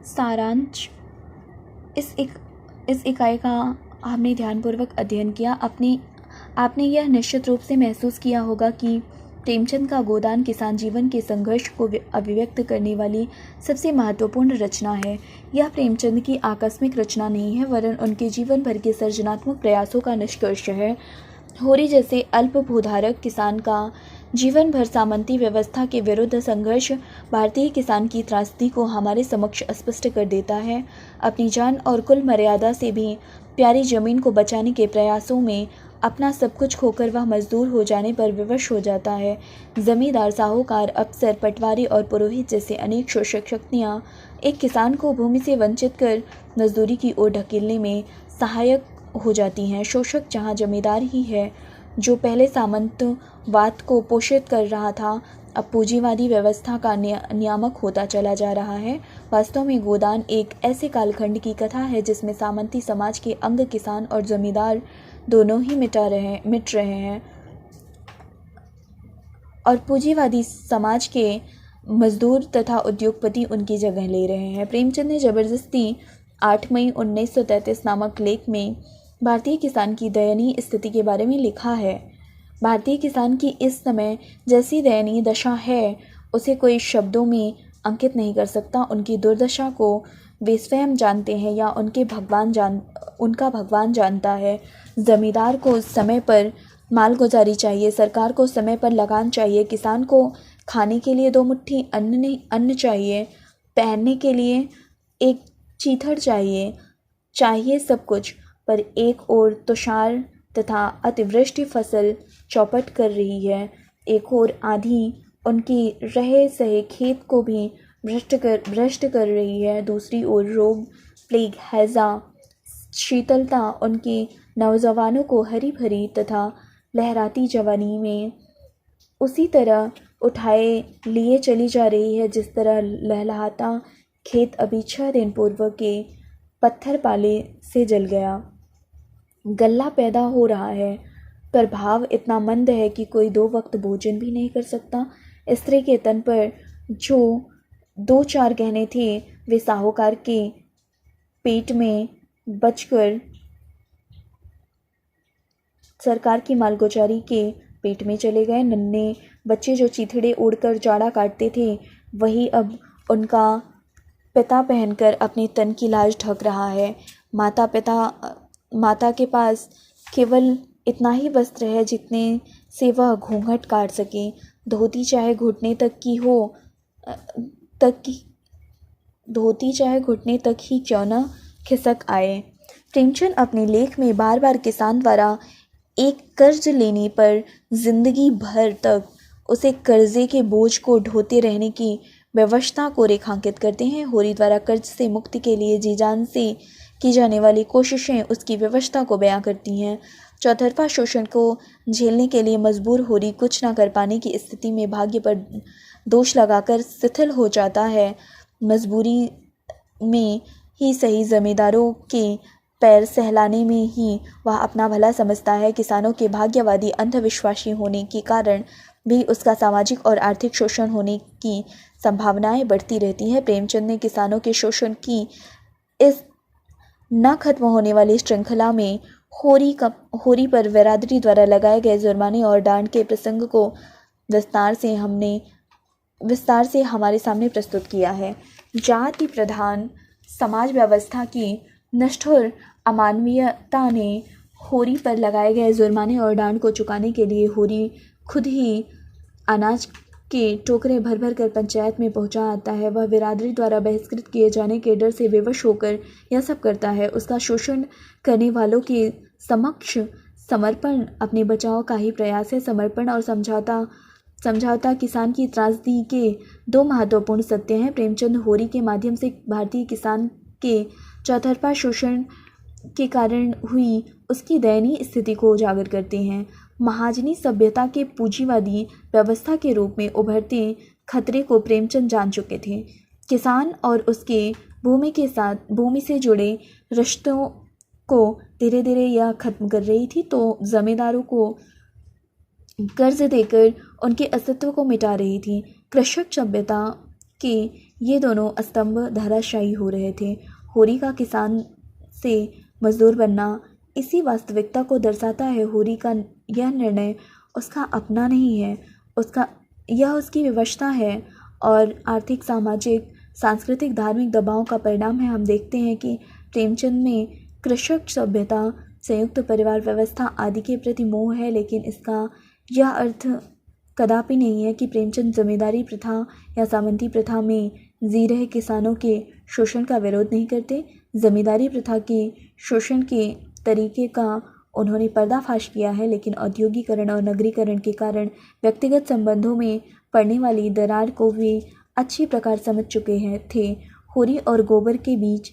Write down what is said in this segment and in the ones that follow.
सारांश। इस इकाई का हमने ध्यानपूर्वक अध्ययन किया। आपने यह निश्चित रूप से महसूस किया होगा कि प्रेमचंद का गोदान किसान जीवन के संघर्ष को अभिव्यक्त करने वाली सबसे महत्वपूर्ण रचना है। यह प्रेमचंद की आकस्मिक रचना नहीं है, वरन उनके जीवन भर के सृजनात्मक प्रयासों का निष्कर्ष है। होरी जैसे अल्प भूधारक किसान का जीवन भर सामंती व्यवस्था के विरुद्ध संघर्ष भारतीय किसान की त्रासदी को हमारे समक्ष स्पष्ट कर देता है। अपनी जान और कुल मर्यादा से भी प्यारी जमीन को बचाने के प्रयासों में अपना सब कुछ खोकर वह मजदूर हो जाने पर विवश हो जाता है। जमींदार, साहूकार, अफसर, पटवारी और पुरोहित जैसे अनेक शोषक शक्तियाँ एक किसान को भूमि से वंचित कर मजदूरी की ओर ढकेलने में सहायक हो जाती हैं। शोषक जहाँ जमींदार ही है जो पहले सामंतवाद को पोषित कर रहा था, अब पूंजीवादी व्यवस्था का नियामक होता चला जा रहा है। वास्तव में गोदान एक ऐसे कालखंड की कथा है जिसमें सामंती समाज के अंग किसान और जमींदार दोनों ही मिट रहे हैं और पूंजीवादी समाज के मजदूर तथा उद्योगपति उनकी जगह ले रहे हैं। प्रेमचंद ने जबरदस्ती 8 मई 1933 नामक लेख में भारतीय किसान की दयनीय स्थिति के बारे में लिखा है। भारतीय किसान की इस समय जैसी दयनीय दशा है उसे कोई शब्दों में अंकित नहीं कर सकता। उनकी दुर्दशा को वे स्वयं जानते हैं या उनका भगवान जानता है। जमींदार को समय पर मालगुजारी चाहिए, सरकार को समय पर लगान चाहिए, किसान को खाने के लिए 2 मुट्ठी अन्न चाहिए, पहनने के लिए एक चीथड़ चाहिए सब कुछ। पर एक और तुषार तथा अतिवृष्टि फसल चौपट कर रही है, एक और आंधी उनकी रहे सहे खेत को भी भ्रष्ट कर रही है, दूसरी ओर रोग, प्लेग, हैजा, शीतलता उनके नौजवानों को हरी भरी तथा लहराती जवानी में उसी तरह उठाए लिए चली जा रही है जिस तरह लहलहाता खेत अभी 6 दिन पूर्व के पत्थर पाले से जल गया। गल्ला पैदा हो रहा है, पर भाव इतना मंद है कि कोई 2 वक्त भोजन भी नहीं कर सकता। स्त्री के तन पर जो 2-4 गहने थे वे साहूकार के पेट में बचकर सरकार की मालगुजारी के पेट में चले गए। नन्हे बच्चे जो चीथड़े ओढ़कर जाड़ा काटते थे, वही अब उनका पिता पहनकर अपने तन की लाज ढक रहा है। माता के पास केवल इतना ही वस्त्र है जितने से वह घूंघट काट सके। धोती चाहे घुटने तक ही क्यों न खिसक आए। प्रेमचंद अपने लेख में बार बार किसान द्वारा एक कर्ज लेने पर जिंदगी भर तक उसे कर्जे के बोझ को ढोते रहने की व्यवस्था को रेखांकित करते हैं। होरी द्वारा कर्ज से मुक्ति के लिए जी जान से की जाने वाली कोशिशें उसकी व्यवस्था को बयां करती हैं। चौतरफा शोषण को झेलने के लिए मजबूर होरी कुछ न कर पाने की स्थिति में भाग्य पर दोष लगाकर शिथिल हो जाता है। मजबूरी में ही सही, जमींदारों के पैर सहलाने में ही वह अपना भला समझता है। किसानों के भाग्यवादी अंधविश्वासी होने के कारण भी उसका सामाजिक और आर्थिक शोषण होने की संभावनाएं बढ़ती रहती हैं। प्रेमचंद ने किसानों के शोषण की इस न खत्म होने वाली श्रृंखला में होरी पर बिरादरी द्वारा लगाए गए जुर्माने और डांड के प्रसंग को विस्तार से हमारे सामने प्रस्तुत किया है। जाति प्रधान समाज व्यवस्था की निष्ठुर अमानवीयता ने होरी पर लगाए गए जुर्माने और डांड को चुकाने के लिए होरी खुद ही अनाज के टोकरे भर भर कर पंचायत में पहुंचा आता है। वह बिरादरी द्वारा बहिष्कृत किए जाने के डर से विवश होकर यह सब करता है। उसका शोषण करने वालों के समक्ष समर्पण अपने बचाव का ही प्रयास है। समर्पण और समझौता किसान की त्रासदी के 2 महत्वपूर्ण सत्य हैं। प्रेमचंद होरी के माध्यम से भारतीय किसान के चौतरफा शोषण के कारण हुई उसकी दयनीय स्थिति को उजागर करते हैं। महाजनी सभ्यता के पूंजीवादी व्यवस्था के रूप में उभरते खतरे को प्रेमचंद जान चुके थे। किसान और उसके भूमि से जुड़े रिश्तों को धीरे धीरे यह खत्म कर रही थी, तो जमींदारों को कर्ज देकर उनके अस्तित्व को मिटा रही थी। कृषक सभ्यता के ये दोनों स्तंभ धराशायी हो रहे थे। होरी का किसान से मजदूर बनना इसी वास्तविकता को दर्शाता है। होरी का यह निर्णय उसका अपना नहीं है, यह उसकी विवशता है और आर्थिक, सामाजिक, सांस्कृतिक, धार्मिक दबाव का परिणाम है। हम देखते हैं कि प्रेमचंद में कृषक सभ्यता, संयुक्त परिवार व्यवस्था आदि के प्रति मोह है, लेकिन इसका यह अर्थ कदापि नहीं है कि प्रेमचंद जमींदारी प्रथा या सामंती प्रथा में जी रहे किसानों के शोषण का विरोध नहीं करते। जमींदारी प्रथा के शोषण के तरीके का उन्होंने पर्दाफाश किया है, लेकिन औद्योगिकरण और नगरीकरण के कारण व्यक्तिगत संबंधों में पड़ने वाली दरार को वे अच्छी प्रकार समझ चुके थे। होरी और गोबर के बीच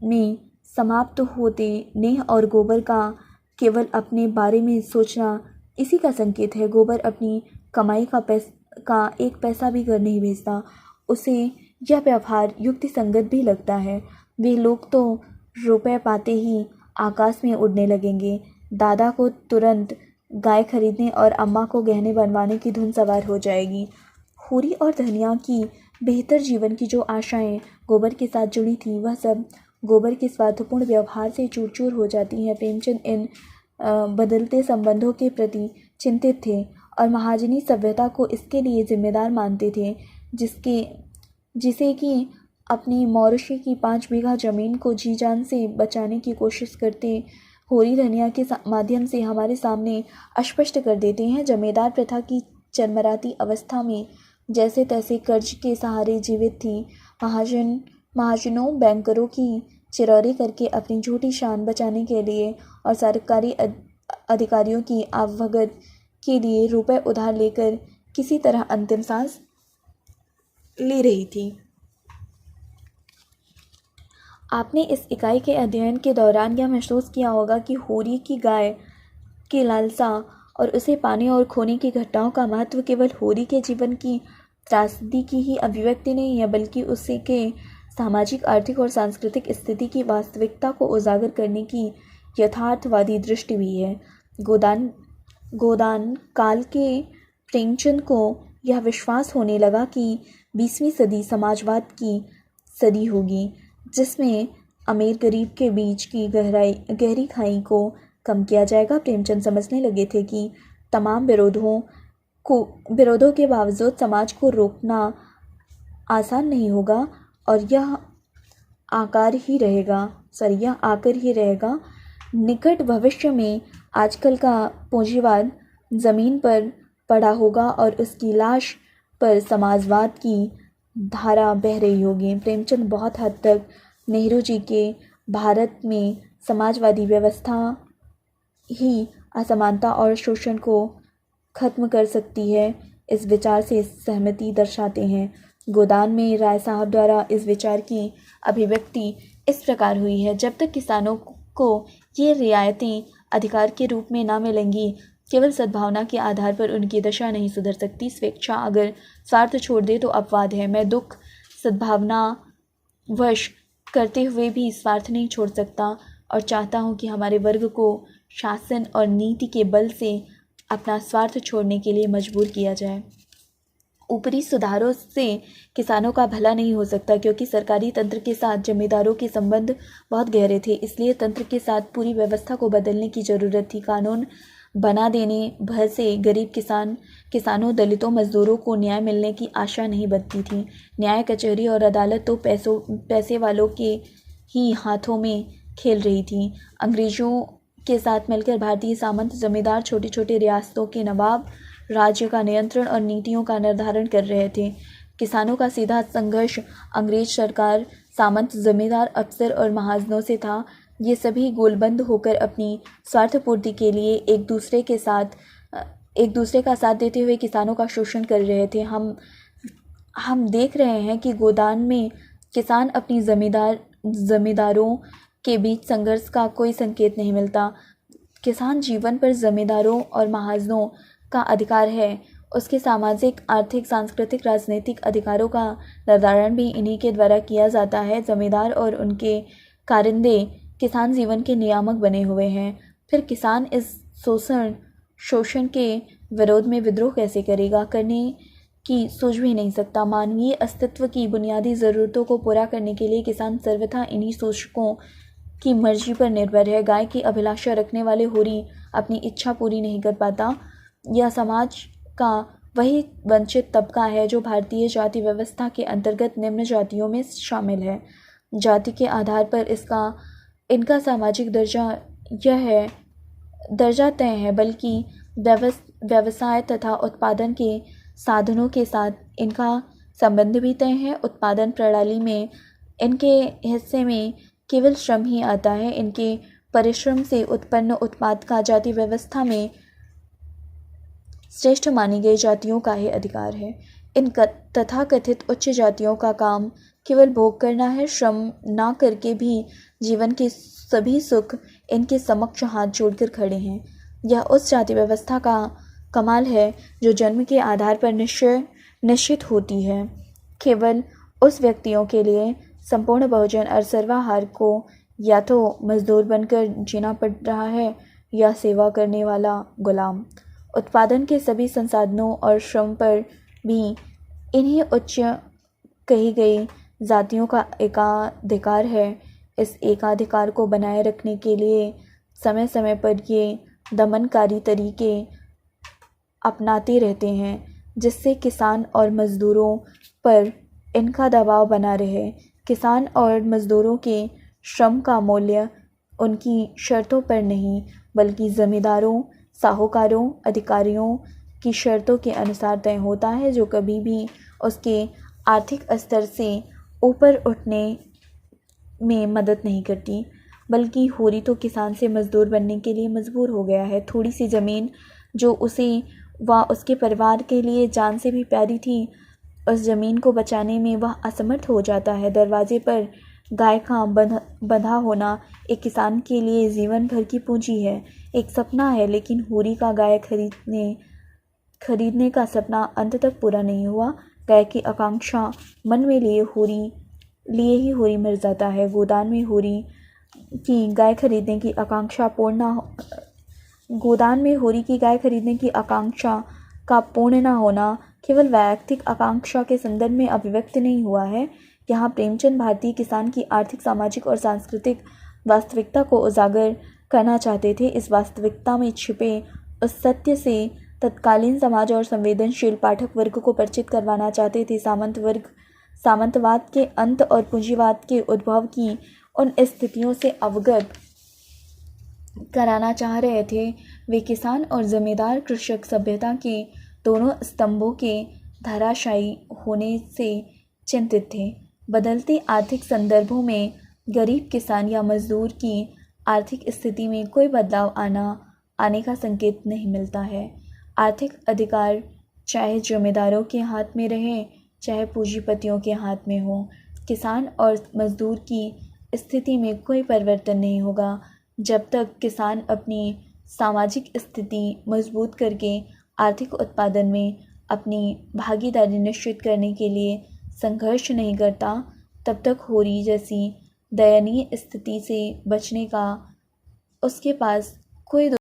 में समाप्त होते नेह और गोबर का केवल अपने बारे में सोचना इसी का संकेत है। गोबर अपनी कमाई का एक पैसा भी घर नहीं भेजता। उसे यह व्यवहार युक्ति संगत भी लगता है। वे लोग तो रुपए पाते ही आकाश में उड़ने लगेंगे। दादा को तुरंत गाय खरीदने और अम्मा को गहने बनवाने की धुन सवार हो जाएगी। होरी और धनिया की बेहतर जीवन की जो आशाएं गोबर के साथ जुड़ी थी, वह सब गोबर के स्वार्थपूर्ण व्यवहार से चूर चूर हो जाती हैं। प्रेमचंद इन बदलते संबंधों के प्रति चिंतित थे और महाजनी सभ्यता को इसके लिए जिम्मेदार मानते थे, जिसे कि अपनी मौरशी की 5 बीघा जमीन को जी जान से बचाने की कोशिश करते होरी धनिया के माध्यम से हमारे सामने अस्पष्ट कर देते हैं। जमींदार प्रथा की चरमराती अवस्था में जैसे तैसे कर्ज के सहारे जीवित थी। महाजनों बैंकरों की चिरौरी करके अपनी झूठी शान बचाने के लिए और सरकारी अधिकारियों की आवभगत के लिए रुपए उधार लेकर किसी तरह अंतिम सांस ले रही थी। आपने इस इकाई के अध्ययन के दौरान यह महसूस किया होगा कि होरी की गाय की लालसा और उसे पाने और खोने की घटनाओं का महत्व केवल होरी के जीवन की त्रासदी की ही अभिव्यक्ति नहीं है, बल्कि उसी के सामाजिक, आर्थिक और सांस्कृतिक स्थिति की वास्तविकता को उजागर करने की यथार्थवादी दृष्टि भी है। गोदान काल के प्रेमचंद को यह विश्वास होने लगा कि 20वीं सदी समाजवाद की सदी होगी, जिसमें अमीर गरीब के बीच की गहरी खाई को कम किया जाएगा। प्रेमचंद समझने लगे थे कि तमाम विरोधों के बावजूद समाज को रोकना आसान नहीं होगा और यह आकर ही रहेगा। निकट भविष्य में आजकल का पूंजीवाद जमीन पर पड़ा होगा और उसकी लाश पर समाजवाद की धारा बह रही होगी। प्रेमचंद बहुत हद तक नेहरू जी के भारत में समाजवादी व्यवस्था ही असमानता और शोषण को खत्म कर सकती है, इस विचार से सहमति दर्शाते हैं। गोदान में राय साहब द्वारा इस विचार की अभिव्यक्ति इस प्रकार हुई है: जब तक किसानों को ये रियायतें अधिकार के रूप में ना मिलेंगी, केवल सद्भावना के आधार पर उनकी दशा नहीं सुधर सकती। स्वेच्छा अगर स्वार्थ छोड़ दे तो अपवाद है। मैं दुख सद्भावना वश करते हुए भी स्वार्थ नहीं छोड़ सकता और चाहता हूँ कि हमारे वर्ग को शासन और नीति के बल से अपना स्वार्थ छोड़ने के लिए मजबूर किया जाए। ऊपरी सुधारों से किसानों का भला नहीं हो सकता, क्योंकि सरकारी तंत्र के साथ जमींदारों के संबंध बहुत गहरे थे। इसलिए तंत्र के साथ पूरी व्यवस्था को बदलने की ज़रूरत थी। कानून बना देने भर से गरीब किसानों, दलितों, मजदूरों को न्याय मिलने की आशा नहीं बनती थी। न्याय, कचहरी और अदालत तो पैसे वालों के ही हाथों में खेल रही थी। अंग्रेज़ों के साथ मिलकर भारतीय सामंत जमींदार छोटी छोटी रियासतों के नवाब राज्य का नियंत्रण और नीतियों का निर्धारण कर रहे थे। किसानों का सीधा संघर्ष अंग्रेज सरकार, सामंत, जमींदार, अफसर और महाजनों से था। ये सभी गोलबंद होकर अपनी स्वार्थ पूर्ति के लिए एक दूसरे का साथ देते हुए किसानों का शोषण कर रहे थे। हम देख रहे हैं कि गोदान में किसान अपनी जमींदारों के बीच संघर्ष का कोई संकेत नहीं मिलता। किसान जीवन पर जमींदारों और महाजनों का अधिकार है। उसके सामाजिक, आर्थिक, सांस्कृतिक, राजनीतिक अधिकारों का निर्धारण भी इन्हीं के द्वारा किया जाता है। जमींदार और उनके कारिंदे किसान जीवन के नियामक बने हुए हैं। फिर किसान इस शोषण के विरोध में विद्रोह कैसे करेगा? करने की सूझ भी नहीं सकता। मानवीय अस्तित्व की बुनियादी ज़रूरतों को पूरा करने के लिए किसान सर्वथा इन्हीं शोषकों की मर्जी पर निर्भर है। गाय की अभिलाषा रखने वाले होरी अपनी इच्छा पूरी नहीं कर पाता। यह समाज का वही वंचित तबका है जो भारतीय जाति व्यवस्था के अंतर्गत निम्न जातियों में शामिल है। जाति के आधार पर इनका सामाजिक दर्जा तय है, बल्कि व्यवसाय तथा उत्पादन के साधनों के साथ इनका संबंध भी तय है। उत्पादन प्रणाली में इनके हिस्से में केवल श्रम ही आता है। इनके परिश्रम से उत्पन्न उत्पाद का जाति व्यवस्था में श्रेष्ठ मानी गई जातियों का ही अधिकार है। इन तथाकथित उच्च जातियों का काम केवल भोग करना है। श्रम ना करके भी जीवन के सभी सुख इनके समक्ष हाथ जोड़कर खड़े हैं। यह उस जाति व्यवस्था का कमाल है जो जन्म के आधार पर निश्चित होती है। केवल उस व्यक्तियों के लिए संपूर्ण बहुजन और सर्वाहार को या तो मजदूर बनकर जीना पड़ रहा है या सेवा करने वाला गुलाम। उत्पादन के सभी संसाधनों और श्रम पर भी इन्हीं उच्च कही गई जातियों का एकाधिकार है। इस एकाधिकार को बनाए रखने के लिए समय समय पर ये दमनकारी तरीके अपनाते रहते हैं, जिससे किसान और मज़दूरों पर इनका दबाव बना रहे। किसान और मज़दूरों के श्रम का मूल्य उनकी शर्तों पर नहीं, बल्कि ज़मींदारों, साहूकारों, अधिकारियों की शर्तों के अनुसार तय होता है, जो कभी भी उसके आर्थिक स्तर से ऊपर उठने में मदद नहीं करती। बल्कि होरी तो किसान से मजदूर बनने के लिए मजबूर हो गया है। थोड़ी सी ज़मीन जो उसे व उसके परिवार के लिए जान से भी प्यारी थी, उस ज़मीन को बचाने में वह असमर्थ हो जाता है। दरवाजे पर गाय का बंधा होना एक किसान के लिए जीवन भर की पूंजी है, एक सपना है। लेकिन होरी का गाय खरीदने का सपना अंत तक पूरा नहीं हुआ। गाय की आकांक्षा मन में लिए ही होरी मर जाता है। गोदान में होरी की गाय खरीदने की आकांक्षा का पूर्ण न होना केवल वैयक्तिक आकांक्षा के संदर्भ में अभिव्यक्त नहीं हुआ है। यहाँ प्रेमचंद भारतीय किसान की आर्थिक, सामाजिक और सांस्कृतिक वास्तविकता को उजागर करना चाहते थे। इस वास्तविकता में छिपे उस सत्य से तत्कालीन समाज और संवेदनशील पाठक वर्ग को परिचित करवाना चाहते थे। सामंतवाद के अंत और पूंजीवाद के उद्भव की उन स्थितियों से अवगत कराना चाह रहे थे। वे किसान और जमींदार कृषक सभ्यता के दोनों स्तंभों के धराशायी होने से चिंतित थे। बदलते आर्थिक संदर्भों में गरीब किसान या मजदूर की आर्थिक स्थिति में कोई बदलाव आने का संकेत नहीं मिलता है। आर्थिक अधिकार चाहे जमींदारों के हाथ में रहे, चाहे पूंजीपतियों के हाथ में हो, किसान और मजदूर की स्थिति में कोई परिवर्तन नहीं होगा जब तक किसान अपनी सामाजिक स्थिति मजबूत करके आर्थिक उत्पादन में अपनी भागीदारी निश्चित करने के लिए संघर्ष नहीं करता। तब तक होरी जैसी दयनीय स्थिति से बचने का उसके पास कोई